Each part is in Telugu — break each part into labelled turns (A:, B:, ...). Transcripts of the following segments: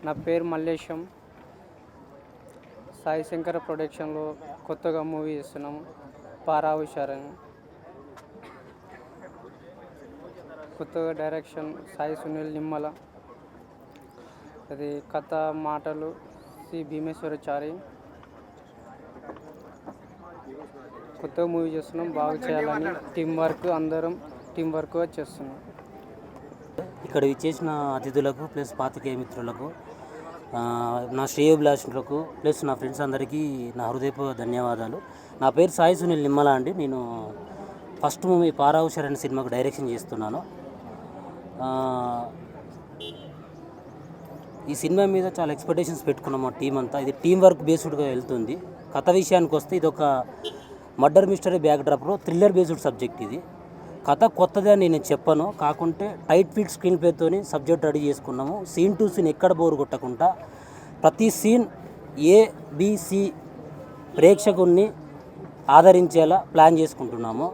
A: నా పేరు మల్లేశం. సాయి శంకర ప్రొడక్షన్లో కొత్తగా మూవీ చేస్తున్నాము, పారా హుషార్ అని. కొత్తగా డైరెక్షన్ సాయి సునీల్ నిమ్మల. అది కథ మాటలు సి భీమేశ్వరాచారి. కొత్తగా మూవీ చేస్తున్నాం, బాగా చేయాలని అందరం టీం వర్క్గా చేస్తున్నాం.
B: ఇక్కడ విచ్చేసిన అతిథులకు ప్లస్ పాత్రికేయ మిత్రులకు, నా శ్రేయోభిలాషులకు ప్లస్ నా ఫ్రెండ్స్ అందరికీ నా హృదయపూర్వక ధన్యవాదాలు. నా పేరు సాయి సునీల్ నిమ్మల అండి. నేను ఫస్ట్ మూవీ పారా హుషార్ అనే సినిమాకు డైరెక్షన్ చేస్తున్నాను. ఈ సినిమా మీద చాలా ఎక్స్పెక్టేషన్స్ పెట్టుకున్నాం మా టీం అంతా. ఇది టీం వర్క్ బేస్డ్గా వెళ్తుంది. కథ విషయానికి వస్తే ఇది ఒక మర్డర్ మిస్టరీ బ్యాక్డ్రాప్లో థ్రిల్లర్ బేస్డ్ సబ్జెక్ట్. ఇది కథ కొత్తదే అని నేను చెప్పను, కాకుంటే టైట్ ఫిట్ స్క్రీన్ ప్లేతో సబ్జెక్ట్ రెడీ చేసుకున్నాము. సీన్ టు సీన్ ఎక్కడ బోరు కొట్టకుండా ప్రతి సీన్ ABC ప్రేక్షకుల్ని ఆదరించేలా ప్లాన్ చేసుకుంటున్నాము.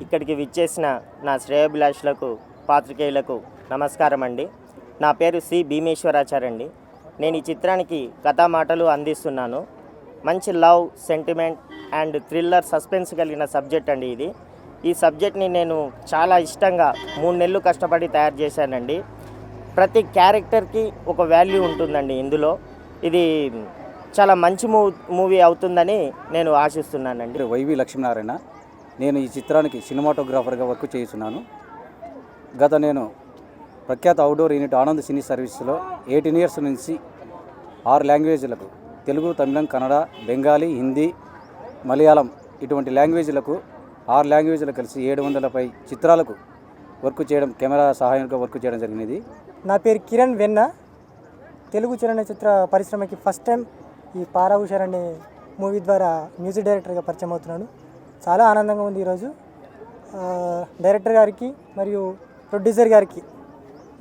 C: ఇక్కడికి విచ్చేసిన నా శ్రేయోభిలాషులకు, పాత్రికేయులకు నమస్కారం అండి. నా పేరు సి భీమేశ్వరాచారి అండి. నేను ఈ చిత్రానికి కథా మాటలు అందిస్తున్నాను. మంచి love, sentiment and thriller, suspense కలిగిన సబ్జెక్ట్ అండి ఇది. ఈ సబ్జెక్ట్ని నేను చాలా ఇష్టంగా 3 నెలలు కష్టపడి తయారు చేశానండి. ప్రతి క్యారెక్టర్కి ఒక వాల్యూ ఉంటుందండి ఇందులో. ఇది చాలా మంచి మూవీ అవుతుందని నేను ఆశిస్తున్నానండి.
D: వైవి లక్ష్మీనారాయణ. నేను ఈ చిత్రానికి సినిమాటోగ్రాఫర్గా వర్క్ చేస్తున్నాను. నేను ప్రఖ్యాత అవుట్డోర్ యూనిట్ ఆనంద్ సినీ సర్వీస్లో 18 ఇయర్స్ నుంచి 6 లాంగ్వేజ్లకు, తెలుగు, తమిళం, కన్నడ, బెంగాలీ, హిందీ, మలయాళం ఇటువంటి లాంగ్వేజ్లకు 6 లాంగ్వేజ్లు కలిసి 700 పై చిత్రాలకు వర్క్ చేయడం, కెమెరా సహాయంగా వర్క్ చేయడం జరిగినది.
E: నా పేరు కిరణ్ వెన్న. తెలుగు చలనచిత్ర పరిశ్రమకి ఫస్ట్ టైం ఈ పారా హుషార్ అనే మూవీ ద్వారా మ్యూజిక్ డైరెక్టర్గా పరిచయం అవుతున్నాను. చాలా ఆనందంగా ఉంది ఈరోజు. డైరెక్టర్ గారికి మరియు ప్రొడ్యూసర్ గారికి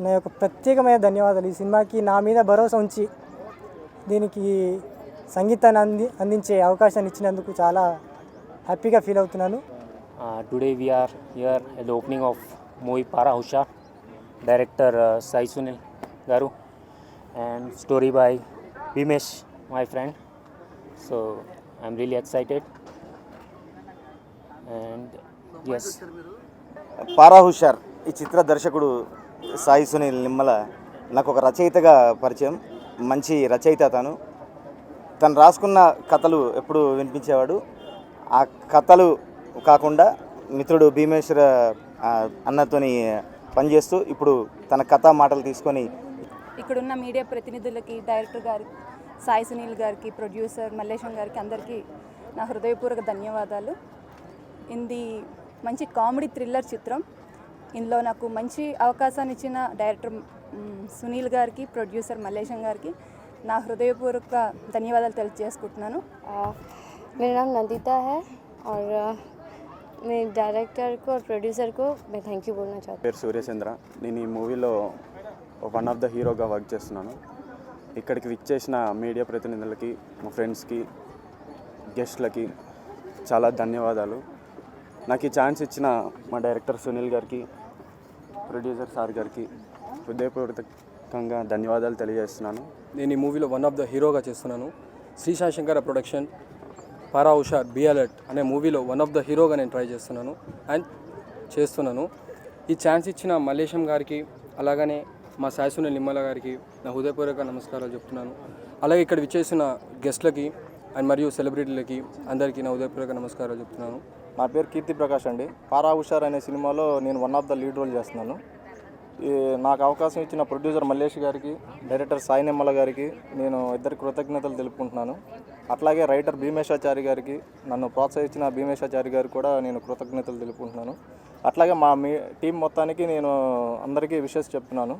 E: నా యొక్క ప్రత్యేకమైన ధన్యవాదాలు. ఈ సినిమాకి నా మీద భరోసా ఉంచి దీనికి సంగీతాన్ని అందించే అవకాశాన్ని ఇచ్చినందుకు చాలా హ్యాపీగా ఫీల్ అవుతున్నాను.
F: Today we are here at the opening of movie Para Hushar, director Sai Sunil Garu, and story by Bhimesh, my friend. So I'm really excited, and yes.
G: పారా హుషార్ ఈ చిత్ర దర్శకుడు సాయి సునీల్ నిమ్మల నాకు ఒక రచయితగా పరిచయం. మంచి రచయిత తను రాసుకున్న కథలు ఎప్పుడు వినిపించేవాడు. ఆ కథలు కాకుండా మిత్రుడు భీమేశ్వర అన్నతోని పనిచేస్తూ ఇప్పుడు తన కథా మాటలు తీసుకొని
H: ఇక్కడున్న మీడియా ప్రతినిధులకి, డైరెక్టర్ గారికి, సాయి సునీల్ గారికి, ప్రొడ్యూసర్ మల్లేశం గారికి అందరికీ నా హృదయపూర్వక ధన్యవాదాలు. ఇది మంచి కామెడీ థ్రిల్లర్ చిత్రం. ఇందులో నాకు మంచి అవకాశాన్ని ఇచ్చిన డైరెక్టర్ సునీల్ గారికి, ప్రొడ్యూసర్ మల్లేశం గారికి నా హృదయపూర్వక ధన్యవాదాలు తెలియజేసుకుంటున్నాను.
I: मेरा नाम नंदिता है और मैं डायरेक्टर को और प्रोड्यूसर को मैं थैंक यू बोलना चाहती हूँ.
J: పేరు సూర్యచంద్ర. నేను ఈ మూవీలో వన్ ఆఫ్ ద హీరోగా వర్క్ చేస్తున్నాను. ఇక్కడికి విచ్చేసిన మీడియా ప్రతినిధులకి, మా ఫ్రెండ్స్కి, గెస్ట్లకి చాలా ధన్యవాదాలు. నాకు ఈ ఛాన్స్ ఇచ్చిన మా డైరెక్టర్ సునీల్ గారికి, ప్రొడ్యూసర్ సార్ గారికి హృదయపూర్వకంగా ధన్యవాదాలు తెలియజేస్తున్నాను.
K: నేను ఈ మూవీలో వన్ ఆఫ్ ద హీరోగా చేస్తున్నాను. Sri Sai Shankara production Para Hushar be alert అనే మూవీలో వన్ ఆఫ్ ద హీరోగా నేను ట్రై చేస్తున్నాను అండ్ చేస్తున్నాను. ఈ ఛాన్స్ ఇచ్చిన మల్లేశం గారికి, అలాగనే మా సాయి సునీల్ నిమ్మల గారికి నా హృదయపూర్వక నమస్కారాలు చెప్తున్నాను. అలాగే ఇక్కడ విచ్చేసిన గెస్ట్లకి అండ్ మరియు సెలబ్రిటీలకి అందరికీ నా హృదయపూర్వక నమస్కారాలు చెప్తున్నాను.
L: నా పేరు కీర్తి ప్రకాష్ అండి. పారా హుషార్ అనే సినిమాలో నేను one of the lead role చేస్తున్నాను. నాకు అవకాశం ఇచ్చిన ప్రొడ్యూసర్ మల్లేష్ గారికి, డైరెక్టర్ సాయి నిమ్మల గారికి నేను ఇద్దరికి కృతజ్ఞతలు తెలుపుకుంటున్నాను. అట్లాగే రైటర్ భీమేశాచారి గారికి, నన్ను ప్రోత్సహించిన భీమేశాచారి గారికి కూడా నేను కృతజ్ఞతలు తెలుపుకుంటున్నాను. అట్లాగే మా టీం మొత్తానికి నేను అందరికీ విషెస్ చెప్తున్నాను.